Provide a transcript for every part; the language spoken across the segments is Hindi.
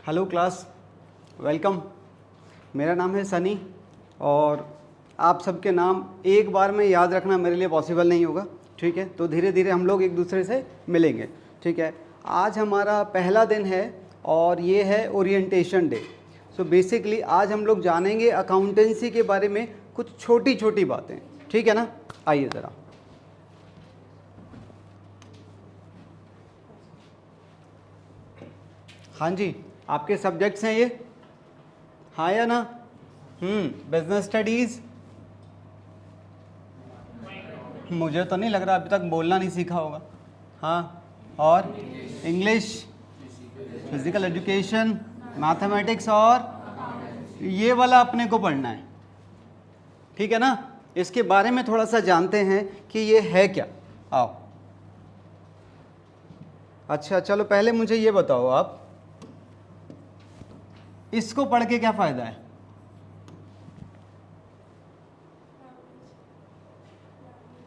Hello class, welcome. मेरा नाम है सनी और आप सबके नाम एक बार में याद रखना मेरे लिए पॉसिबल नहीं होगा, ठीक है। तो धीरे धीरे हम लोग एक दूसरे से मिलेंगे, ठीक है। आज हमारा पहला दिन है और ये है ओरिएंटेशन डे। सो बेसिकली आज हम लोग जानेंगे अकाउंटेंसी के बारे में कुछ छोटी छोटी बातें, ठीक है ना। आइए ज़रा। हाँ जी, आपके सब्जेक्ट्स हैं ये, हाँ या ना। बिजनेस स्टडीज़, मुझे तो नहीं लग रहा अभी तक बोलना नहीं सीखा होगा। हाँ, और इंग्लिश, फिजिकल एजुकेशन, मैथमेटिक्स और ये वाला अपने को पढ़ना है, ठीक है ना। इसके बारे में थोड़ा सा जानते हैं कि ये है क्या। आओ। अच्छा चलो, पहले मुझे ये बताओ आप, इसको पढ़ के क्या फ़ायदा है?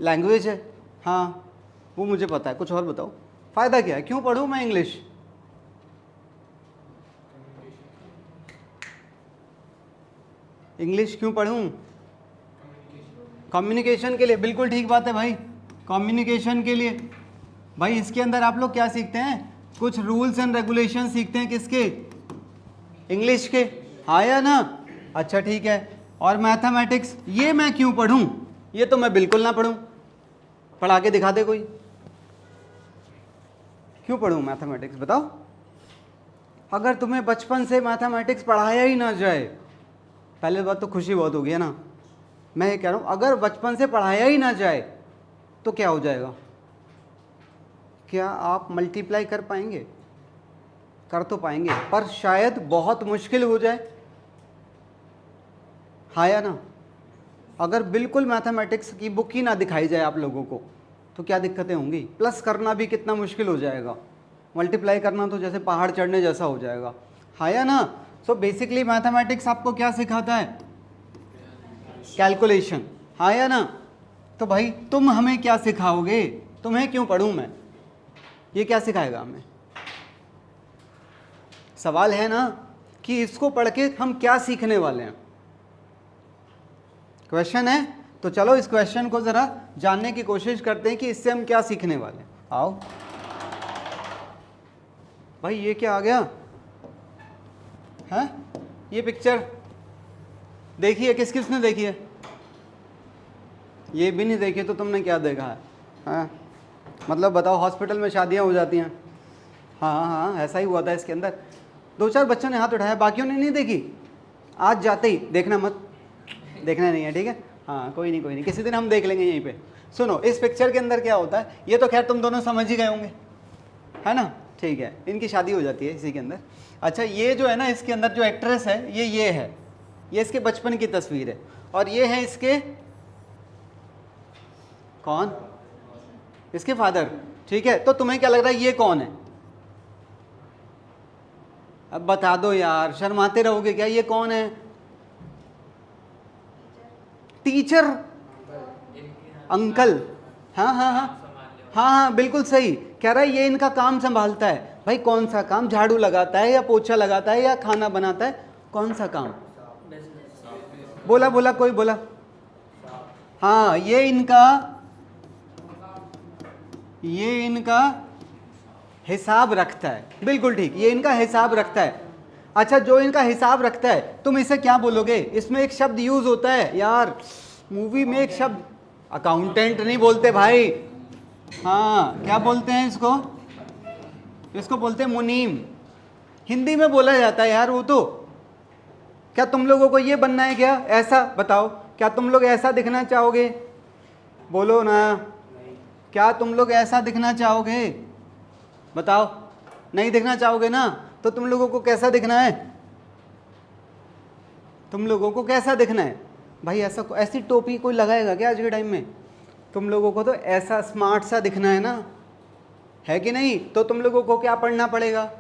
लैंग्वेज है, हाँ वो मुझे पता है। कुछ और बताओ, फ़ायदा क्या है? क्यों पढ़ूँ मैं इंग्लिश? इंग्लिश क्यों पढ़ूँ? कम्युनिकेशन के लिए, बिल्कुल ठीक बात है भाई, कम्युनिकेशन के लिए। भाई इसके अंदर आप लोग क्या सीखते हैं? कुछ रूल्स एंड रेगुलेशन सीखते हैं, किसके? इंग्लिश के, हाँ या ना। अच्छा ठीक है। और मैथमेटिक्स, ये मैं क्यों पढ़ूं? ये तो मैं बिल्कुल ना पढ़ूं। पढ़ा के दिखा दे कोई। क्यों पढ़ूं मैथमेटिक्स, बताओ। अगर तुम्हें बचपन से मैथमेटिक्स पढ़ाया ही ना जाए, पहले बात तो खुशी बहुत होगी है ना। मैं ये कह रहा हूं, अगर बचपन से पढ़ाया ही ना जाए तो क्या हो जाएगा? क्या आप मल्टीप्लाई कर पाएंगे? कर तो पाएंगे, पर शायद बहुत मुश्किल हो जाए, हाँ या ना। अगर बिल्कुल मैथमेटिक्स की बुक ही ना दिखाई जाए आप लोगों को तो क्या दिक्कतें होंगी। प्लस करना भी कितना मुश्किल हो जाएगा, मल्टीप्लाई करना तो जैसे पहाड़ चढ़ने जैसा हो जाएगा, हाँ या ना। सो बेसिकली मैथमेटिक्स आपको क्या सिखाता है? कैलकुलेशन, हाँ या ना। तो भाई तुम हमें क्या सिखाओगे? तुम्हें क्यों पढ़ूं मैं? ये क्या सिखाएगा हमें? सवाल है ना कि इसको पढ़ के हम क्या सीखने वाले हैं, क्वेश्चन है। तो चलो इस क्वेश्चन को ज़रा जानने की कोशिश करते हैं कि इससे हम क्या सीखने वाले हैं। आओ भाई, ये क्या आ गया है? ये पिक्चर देखी है? किस किसने देखी है? ये भी नहीं देखी तो तुमने क्या देखा है? हाँ मतलब बताओ, हॉस्पिटल में शादियां हो जाती हैं। हाँ हाँ ऐसा ही हुआ था इसके अंदर। 2-4 बच्चों ने हाथ उठाया, बाकियों ने नहीं देखी। आज जाते ही देखना मत, देखना नहीं है, ठीक है। हाँ कोई नहीं कोई नहीं, किसी दिन हम देख लेंगे यहीं पे। सुनो, इस पिक्चर के अंदर क्या होता है, ये तो खैर तुम दोनों समझ ही गए होंगे, है ना। ठीक है, इनकी शादी हो जाती है इसी के अंदर। अच्छा, ये जो है ना, इसके अंदर जो एक्ट्रेस है ये है, ये इसके बचपन की तस्वीर है। और ये है इसके कौन? इसके फादर, ठीक है। तो तुम्हें क्या लग रहा है ये कौन है? अब बता दो यार, शर्माते रहोगे क्या? ये कौन है? Teacher, uncle. हाँ हाँ हाँ हाँ हाँ बिल्कुल सही कह रहा है, ये इनका काम संभालता है। भाई कौन सा काम? झाड़ू लगाता है या पोछा लगाता है या खाना बनाता है? कौन सा काम? बोला बोला, कोई बोला? हाँ, ये इनका हिसाब रखता है, बिल्कुल ठीक, ये इनका हिसाब रखता है। अच्छा, जो इनका हिसाब रखता है तुम इसे क्या बोलोगे? इसमें एक शब्द यूज होता है यार, मूवी में एक शब्द, अकाउंटेंट नहीं बोलते भाई। हाँ क्या बोलते हैं इसको? इसको बोलते हैं मुनीम। हिंदी में बोला जाता है यार वो तो। क्या तुम लोगों को ये बनना है क्या? ऐसा बताओ, क्या तुम लोग ऐसा दिखना चाहोगे? बोलो ना, क्या तुम लोग ऐसा दिखना चाहोगे? बताओ, नहीं दिखना चाहोगे ना। तो तुम लोगों को कैसा दिखना है? तुम लोगों को कैसा दिखना है भाई? ऐसा, ऐसी टोपी कोई लगाएगा क्या आज के टाइम में? तुम लोगों को तो ऐसा स्मार्ट सा दिखना है ना, है कि नहीं? तो तुम लोगों को क्या पढ़ना पड़ेगा?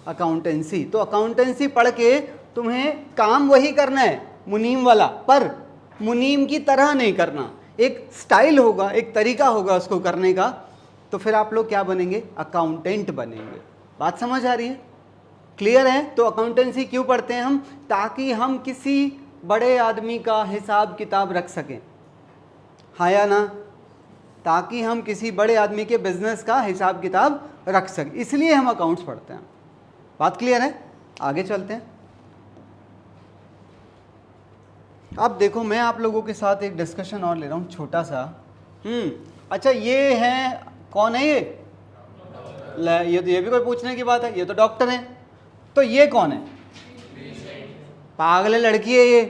अकाउंटेंसी। तो अकाउंटेंसी पढ़ के तुम्हें काम वही करना है मुनीम वाला, पर मुनीम की तरह नहीं करना। एक स्टाइल होगा, एक तरीका होगा उसको करने का। तो फिर आप लोग क्या बनेंगे? अकाउंटेंट बनेंगे। बात समझ आ रही है? क्लियर है? तो अकाउंटेंसी क्यों पढ़ते हैं हम? ताकि हम किसी बड़े आदमी का हिसाब किताब रख सकें, हाँ या ना? ताकि हम किसी बड़े आदमी के बिजनेस का हिसाब किताब रख सकें, इसलिए हम अकाउंट्स पढ़ते हैं। बात क्लियर है? आगे चलते हैं। अब देखो, मैं आप लोगों के साथ एक डिस्कशन और ले रहा हूँ छोटा सा। अच्छा, ये है, कौन है ये? ये भी कोई पूछने की बात है? ये तो डॉक्टर है। तो ये कौन है? पागल है, लड़की है ये।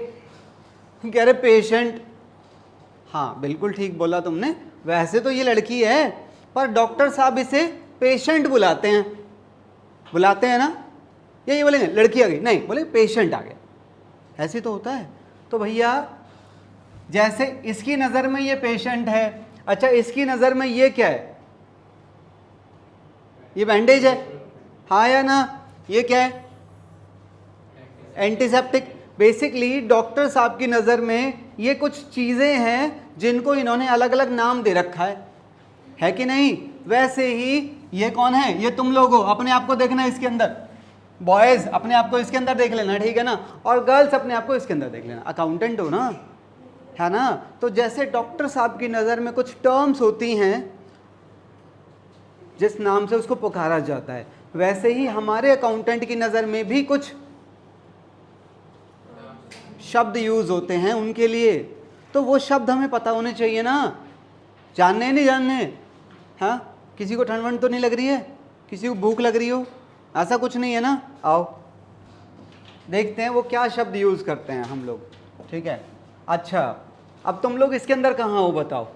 कह रहे पेशेंट। हाँ बिल्कुल ठीक बोला तुमने, वैसे तो ये लड़की है, पर डॉक्टर साहब इसे पेशेंट बुलाते हैं ना? ये बोलेंगे लड़की आ गई, नहीं, बोले पेशेंट आ गया, ऐसे तो होता है। तो भैया जैसे इसकी नज़र में ये पेशेंट है, अच्छा इसकी नज़र में ये क्या है? ये बैंडेज है, हाँ या ना? ये क्या है? एंटीसेप्टिक। बेसिकली डॉक्टर साहब की नज़र में ये कुछ चीज़ें हैं जिनको इन्होंने अलग अलग नाम दे रखा है कि नहीं? वैसे ही ये कौन है? ये तुम लोग हो, अपने आप को देखना इसके अंदर। बॉयज़ अपने आप को इसके अंदर देख लेना, ठीक है ना? और गर्ल्स अपने आप को इसके अंदर देख लेना। अकाउंटेंट हो ना, है ना? तो जैसे डॉक्टर साहब की नज़र में कुछ टर्म्स होती हैं जिस नाम से उसको पुकारा जाता है, वैसे ही हमारे अकाउंटेंट की नज़र में भी कुछ शब्द यूज़ होते हैं उनके लिए। तो वो शब्द हमें पता होने चाहिए ना, जानने नहीं जानने। हाँ, किसी को ठंड वंड तो नहीं लग रही है? किसी को भूख लग रही हो? ऐसा कुछ नहीं है ना? आओ देखते हैं वो क्या शब्द यूज़ करते हैं हम लोग, ठीक है? अच्छा, अब तुम लोग इसके अंदर कहाँ हो बताओ?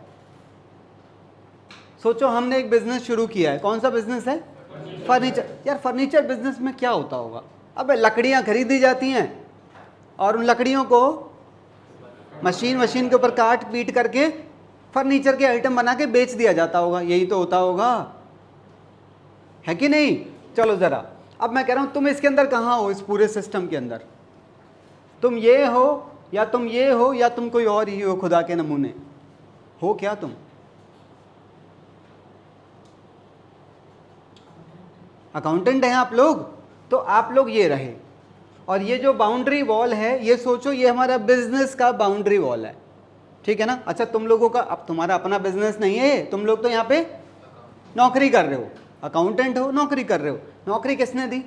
सोचो, हमने एक बिजनेस शुरू किया है। कौन सा बिजनेस है? फर्नीचर। यार फर्नीचर बिजनेस में क्या होता होगा? अबे लकड़ियाँ खरीदी जाती हैं और उन लकड़ियों को मशीन के ऊपर काट पीट करके फर्नीचर के आइटम बना के बेच दिया जाता होगा, यही तो होता होगा, है कि नहीं? चलो ज़रा, अब मैं कह रहा हूँ तुम इसके अंदर कहाँ हो? इस पूरे सिस्टम के अंदर तुम ये हो या तुम ये हो या तुम कोई और ही हो? खुदा के नमूने हो क्या तुम? अकाउंटेंट हैं आप लोग। तो आप लोग ये रहे, और ये जो बाउंड्री वॉल है, ये सोचो ये हमारा बिजनेस का बाउंड्री वॉल है, ठीक है ना? अच्छा, तुम लोगों का अब तुम्हारा अपना बिजनेस नहीं है, तुम लोग तो यहाँ पे नौकरी कर रहे हो, अकाउंटेंट हो, नौकरी कर रहे हो। नौकरी किसने दी?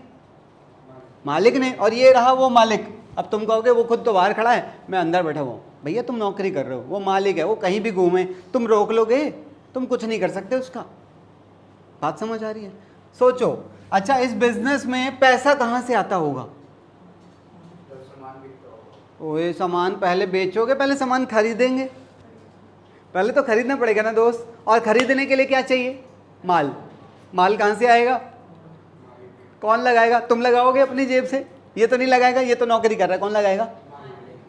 मालिक ने। और ये रहा वो मालिक। अब तुम कहोगे वो खुद तो बाहर खड़ा है, मैं अंदर बैठा हुआ हूँ। भैया तुम नौकरी कर रहे हो, वो मालिक है, वो कहीं भी घूमे, तुम रोक लोगे? तुम कुछ नहीं कर सकते उसका। बात समझ आ रही है? सोचो, अच्छा इस बिजनेस में पैसा कहाँ से आता होगा? ओए, सामान पहले बेचोगे, पहले सामान खरीदेंगे, पहले तो खरीदना पड़ेगा ना दोस्त। और खरीदने के लिए क्या चाहिए? माल। माल कहाँ से आएगा? कौन लगाएगा? तुम लगाओगे अपनी जेब से? ये तो नहीं लगाएगा, ये तो नौकरी कर रहा है, कौन लगाएगा?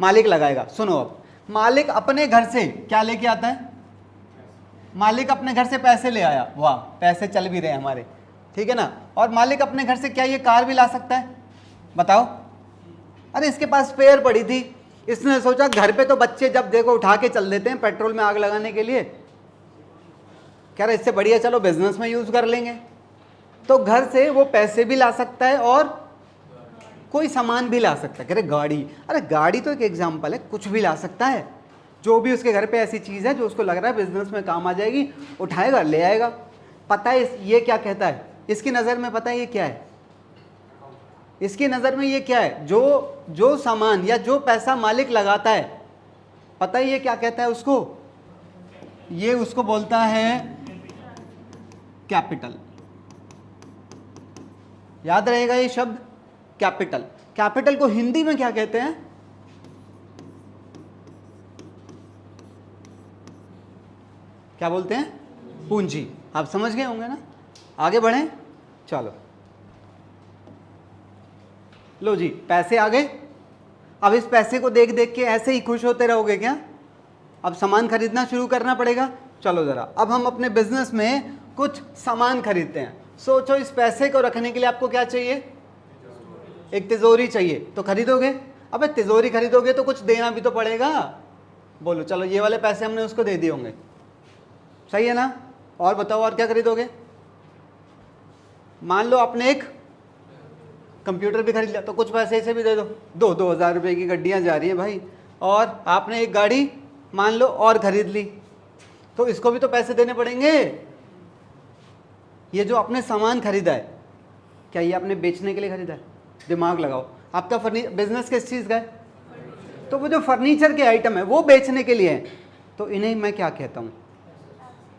मालिक लगाएगा। सुनो, अब मालिक अपने घर से क्या लेके आता है? मालिक अपने घर से पैसे ले आया, वाह, पैसे चल भी रहे हमारे, ठीक है ना? और मालिक अपने घर से क्या ये कार भी ला सकता है? बताओ। अरे इसके पास स्पेयर पड़ी थी, इसने सोचा घर पे तो बच्चे जब देखो उठा के चल देते हैं पेट्रोल में आग लगाने के लिए, कह रहा इससे बढ़िया चलो बिजनेस में यूज कर लेंगे। तो घर से वो पैसे भी ला सकता है और कोई सामान भी ला सकता है। कह रहे गाड़ी, अरे गाड़ी तो एक एग्जाम्पल है, कुछ भी ला सकता है। जो भी उसके घर पे ऐसी चीज़ है जो उसको लग रहा है बिजनेस में काम आ जाएगी, उठाएगा ले आएगा। पता है ये क्या कहता है? इसकी नज़र में पता है ये क्या है? इसकी नज़र में ये क्या है? जो सामान या जो पैसा मालिक लगाता है, पता है ये क्या कहता है उसको? ये उसको बोलता है कैपिटल। याद रहेगा ये शब्द, कैपिटल। कैपिटल को हिंदी में क्या कहते हैं? क्या बोलते हैं? पूंजी। आप समझ गए होंगे ना? आगे बढ़ें, चलो। लो जी, पैसे आ गए। अब इस पैसे को देख देख के ऐसे ही खुश होते रहोगे क्या? अब सामान खरीदना शुरू करना पड़ेगा। चलो ज़रा, अब हम अपने बिजनेस में कुछ सामान खरीदते हैं। सोचो इस पैसे को रखने के लिए आपको क्या चाहिए? एक तिजोरी चाहिए, तो खरीदोगे। अबे तिजोरी खरीदोगे तो कुछ देना भी तो पड़ेगा। बोलो, चलो ये वाले पैसे हमने उसको दे दिए होंगे, सही है ना? और बताओ और क्या खरीदोगे? मान लो आपने एक कंप्यूटर भी खरीद लिया तो कुछ पैसे इसे भी दे दो, 2,000 रुपये की गड्डियाँ जा रही हैं भाई, और आपने एक गाड़ी मान लो और खरीद ली, तो इसको भी तो पैसे देने पड़ेंगे। ये जो आपने सामान खरीदा है, क्या ये आपने बेचने के लिए खरीदा है? दिमाग लगाओ, आपका बिजनेस किस चीज़ का है? तो वो जो फर्नीचर के आइटम है वो बेचने के लिए है, तो इन्हें मैं क्या कहता हूँ?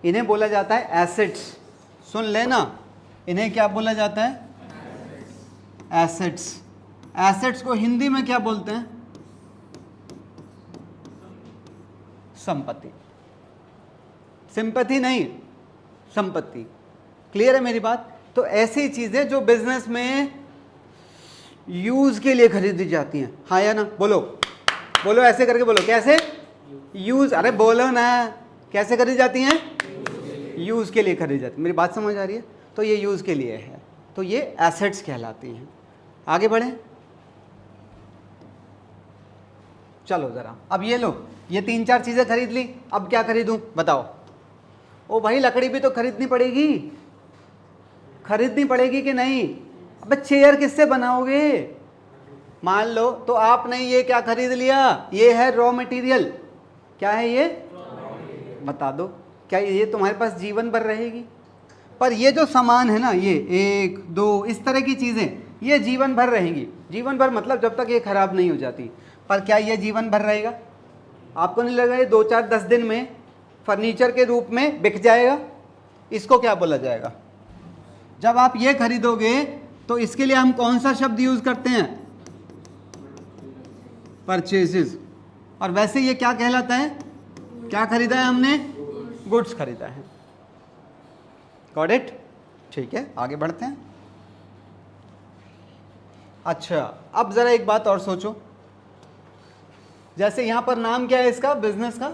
इन्हें बोला जाता है एसेट्स। सुन लेना, इन्हें क्या बोला जाता है? एसेट्स। एसेट्स को हिंदी में क्या बोलते हैं? संपत्ति। सिंपैथी नहीं, संपत्ति। क्लियर है मेरी बात? तो ऐसी चीजें जो बिजनेस में यूज के लिए खरीदी जाती हैं, हाँ या ना? बोलो बोलो, ऐसे करके बोलो, कैसे यूज? अरे बोलो ना, कैसे खरीदी जाती हैं? यूज के लिए खरीदी जाती है। मेरी बात समझ आ रही है? तो ये यूज के लिए है, तो ये एसेट्स कहलाती हैं। आगे बढ़े, चलो जरा, अब ये लो, ये 3-4 चीजें खरीद ली, अब क्या खरीदूं बताओ? ओ भाई लकड़ी भी तो खरीदनी पड़ेगी, खरीदनी पड़ेगी कि नहीं? अबे चेयर किससे बनाओगे? मान लो तो आपने ये क्या खरीद लिया, ये है रॉ मटेरियल। क्या है ये? बता दो, क्या ये तुम्हारे पास जीवन भर रहेगी? पर ये जो सामान है ना, ये 1, 2 इस तरह की चीज़ें, ये जीवन भर रहेंगी। जीवन भर मतलब जब तक ये खराब नहीं हो जाती। पर क्या ये जीवन भर रहेगा? आपको नहीं लगा ये 2-4-10 दिन में फर्नीचर के रूप में बिक जाएगा? इसको क्या बोला जाएगा? जब आप ये खरीदोगे तो इसके लिए हम कौन सा शब्द यूज करते हैं? परचेजेस। और वैसे ये क्या कहलाता है? क्या खरीदा है हमने? गुड्स खरीदा है। Got it? ठीक है, आगे बढ़ते हैं। अच्छा, अब जरा एक बात और सोचो, जैसे यहां पर नाम क्या है इसका, बिजनेस का?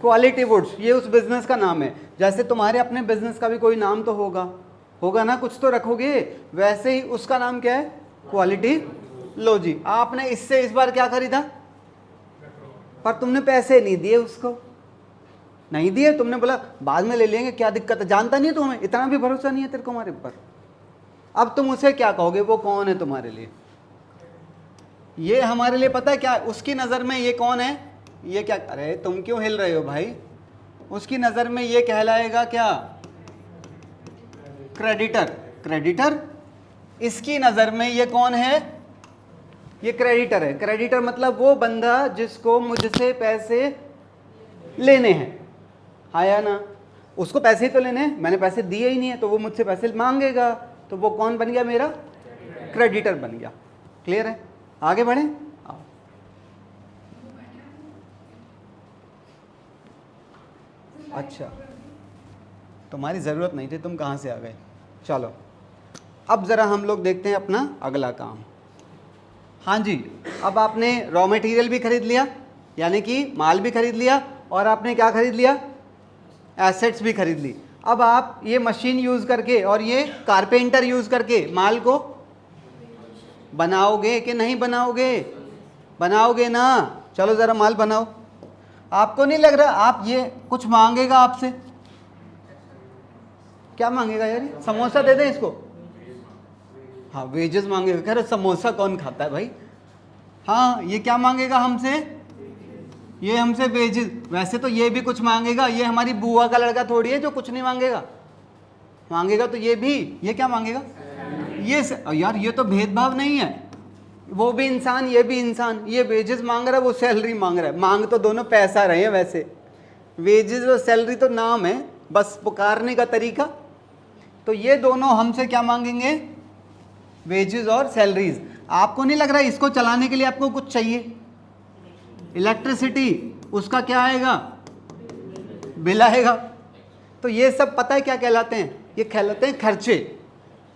Quality woods. ये उस बिजनेस का नाम है। जैसे तुम्हारे अपने बिजनेस का भी कोई नाम तो होगा ना, कुछ तो रखोगे। वैसे ही उसका नाम क्या है? क्वालिटी। लो जी, आपने इससे इस बार क्या खरीदा? पर तुमने पैसे नहीं दिए उसको, नहीं दिए, तुमने बोला बाद में ले लेंगे, क्या दिक्कत है? जानता नहीं है तुम्हें, इतना भी भरोसा नहीं है तेरे को हमारे ऊपर। अब तुम उसे क्या कहोगे? वो कौन है तुम्हारे लिए? ये हमारे लिए पता है क्या? उसकी नज़र में ये कौन है? ये क्या? अरे तुम क्यों हिल रहे हो भाई? उसकी नज़र में ये कहलाएगा क्या? क्रेडिटर। क्रेडिटर। इसकी नज़र में ये कौन है? ये क्रेडिटर है। क्रेडिटर मतलब वो बंदा जिसको मुझसे पैसे लेने हैं, हाँ या ना? उसको पैसे ही तो लेने हैं, मैंने पैसे दिए ही नहीं है तो वो मुझसे पैसे मांगेगा, तो वो कौन बन गया? मेरा क्रेडिटर बन गया। क्लियर है? आगे बढ़े। आओ, अच्छा तुम्हारी ज़रूरत नहीं थी, तुम कहाँ से आ गए? चलो अब ज़रा हम लोग देखते हैं अपना अगला काम। हाँ जी, अब आपने रॉ मटेरियल भी खरीद लिया, यानी कि माल भी खरीद लिया, और आपने क्या खरीद लिया? एसेट्स भी खरीद ली। अब आप ये मशीन यूज़ करके और ये कारपेंटर यूज़ करके माल को बनाओगे कि नहीं बनाओगे? बनाओगे ना। चलो ज़रा माल बनाओ। आपको नहीं लग रहा आप ये कुछ मांगेगा आपसे? क्या मांगेगा यार? समोसा दे दे इसको? हाँ, वेजेस मांगेगा। कह रहे समोसा कौन खाता है भाई? हाँ, ये क्या मांगेगा हमसे? ये हमसे वेजेस। वैसे तो ये भी कुछ मांगेगा, ये हमारी बुआ का लड़का थोड़ी है जो कुछ नहीं मांगेगा। मांगेगा तो ये भी। ये क्या मांगेगा? ये यार ये तो भेदभाव नहीं है, वो भी इंसान ये भी इंसान। ये वेजेस मांग रहा है, वो सैलरी मांग रहा है। मांग तो दोनों पैसा रहे हैं वैसे। वेजेस और सैलरी तो नाम है, बस पुकारने का तरीका। तो ये दोनों हमसे क्या मांगेंगे? वेजेस और सैलरीज। आपको नहीं लग रहा है इसको चलाने के लिए आपको कुछ चाहिए? इलेक्ट्रिसिटी, उसका क्या आएगा? बिल आएगा। तो ये सब पता है क्या कहलाते हैं? ये कहलाते हैं खर्चे।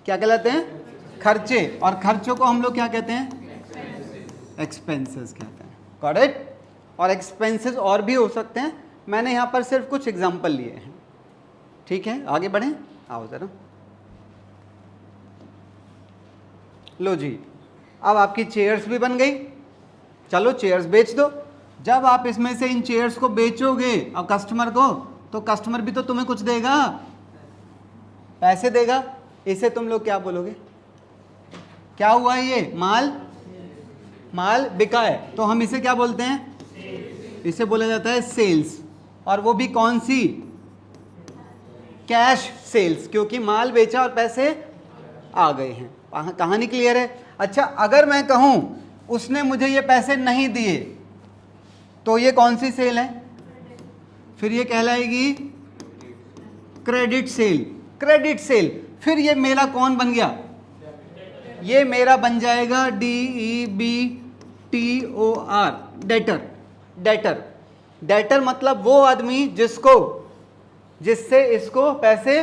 क्या कहलाते हैं? खर्चे। और खर्चों को हम लोग क्या कहते हैं? एक्सपेंसेस कहते हैं। Got it? और एक्सपेंसेस और भी हो सकते हैं, मैंने यहाँ पर सिर्फ कुछ एग्जांपल लिए हैं। ठीक है, आगे बढ़ें। आओ ज़रा। लो जी, अब आपकी चेयर्स भी बन गई। चलो चेयर्स बेच दो। जब आप इसमें से इन चेयर्स को बेचोगे अब कस्टमर को, तो कस्टमर भी तो तुम्हें कुछ देगा, पैसे देगा। इसे तुम लोग क्या बोलोगे? क्या हुआ है? ये माल बिका है, तो हम इसे क्या बोलते हैं? इसे बोला जाता है सेल्स। और वो भी कौन सी? कैश सेल्स, क्योंकि माल बेचा और पैसे आ गए हैं। कहानी क्लियर है? अच्छा, अगर मैं कहूं उसने मुझे ये पैसे नहीं दिए, तो ये कौन सी सेल है? फिर ये कहलाएगी क्रेडिट सेल। Credit sale. फिर ये मेरा कौन बन गया? ये मेरा बन जाएगा DEBTOR, डेटर। डेटर। डेटर मतलब वो आदमी जिससे इसको पैसे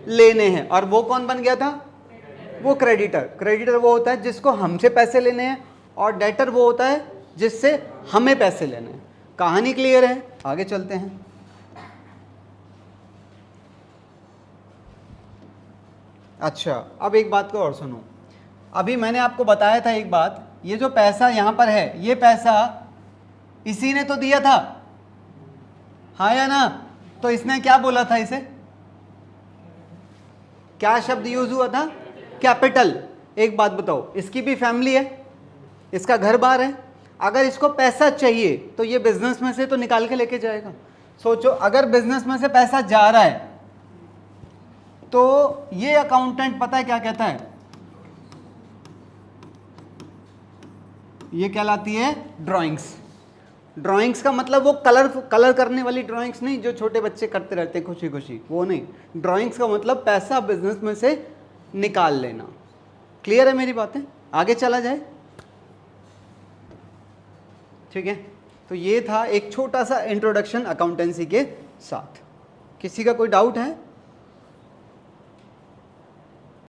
लेने हैं। और वो कौन बन गया था? वो क्रेडिटर। क्रेडिटर वो होता है जिसको हमसे पैसे लेने हैं, और डेटर वो होता है जिससे हमें पैसे लेने हैं। कहानी क्लियर है? आगे चलते हैं। अच्छा, अब एक बात को और सुनो। अभी मैंने आपको बताया था एक बात, ये जो पैसा यहां पर है, ये पैसा इसी ने तो दिया था, हाँ या ना? तो इसने क्या बोला था? इसे क्या शब्द यूज हुआ था? कैपिटल। एक बात बताओ, इसकी भी फैमिली है, इसका घर बार है। अगर इसको पैसा चाहिए तो ये बिजनेस में से तो निकाल के लेके जाएगा। सोचो, अगर बिजनेस में से पैसा जा रहा है तो ये अकाउंटेंट पता है क्या कहता है? ये कहलाती है ड्राइंग्स। ड्राइंग्स का मतलब वो कलर करने वाली ड्राइंग्स नहीं, जो छोटे बच्चे करते रहते हैं खुशी खुशी, वो नहीं। ड्राइंग्स का मतलब पैसा बिजनेस में से निकाल लेना। क्लियर है मेरी बातें? आगे चला जाए, ठीक है? तो ये था एक छोटा सा इंट्रोडक्शन अकाउंटेंसी के साथ। किसी का कोई डाउट है?